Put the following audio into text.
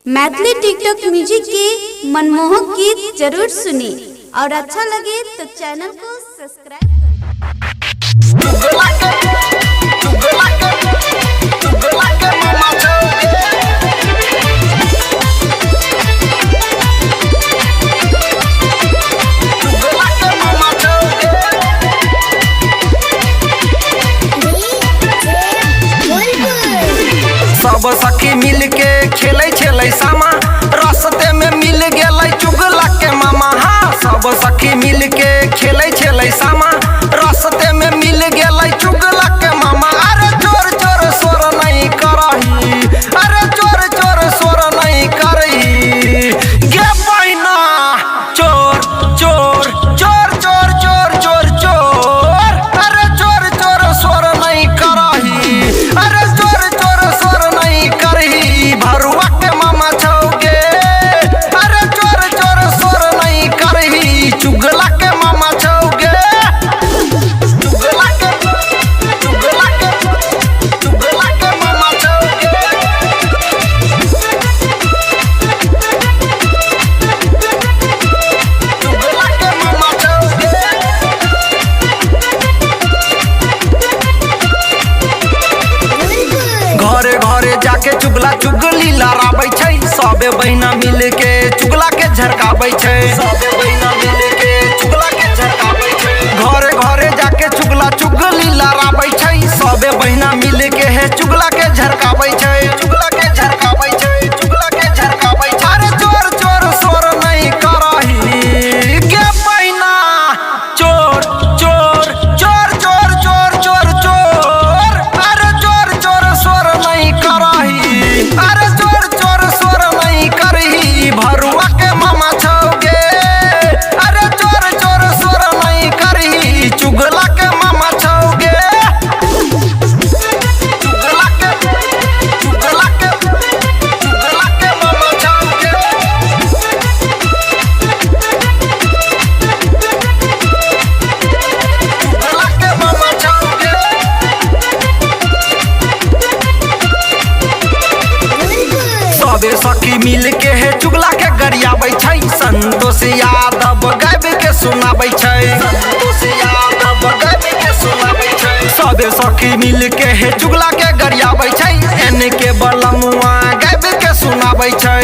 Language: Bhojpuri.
मैथिली टिकटॉक म्यूजिक के मनमोहक गीत जरूर सुने और अच्छा लगे तो चैनल को सब्सक्राइब सब सखी मिल के खेले सामा रास्ते में मिल गए चुगला के मामा। हाँ सब सखी मिल के खेले सामा रास्ते में मिल गए चुगला के मामा। अरे चोर चोर सोर नहीं करही, अरे चोर चोर सोर नहीं करही गे बहिना। चोर चोर चोर चोर चोर चोर चोर, अरे चोर चोर सोर नहीं करही, अरे चोर चोर सोर नहीं करही भरुआ के मामा छौगे। अरे चोर चोर सोर नहीं करही चुगला के मामा छौगे। चुगला के चुगला के चुगला के मामा छौगे। चुगला के मामा छौगे। घरे घरे जाके चुगला चुगली लड़ाबै छै, सबे बहिना मिल के चुगला के झरकाबै छै। सबे बहिना मिल के चुगला के झरकाबै छै। घरे घरे जाके चुगला चुगली लड़ाबै छै, सबे बहिना मिल के है चुगला के झरकाबै छै। चुगला के झरकाबै छै, चुगला के झरकाबै छै। अरे चोर चोर सोर नहीं करही गे बहिना। चोर चोर चोर चोर चोर चोर चोर, अरे चोर चोर सोर नहीं करही, अरे चोर चोर सोर नहीं करही भरुआ के मामा छौगे। अरे चोर चोर सोर नहीं करही चुगला के मामा छौगे। चुगला के चुगला के चुगला के मामा छौगे। चुगला के मामा छौगे। सबे सखी मिल के है चुगला के गरियाबै छै, संतोष यादव गाबि के सुनाबै छै। संतोष यादव गाबि के सुनाबै छै। सबे सखी मिल के है चुगला के गरियाबै छै, एन के बलमुआ गाबि के सुनाबै छै।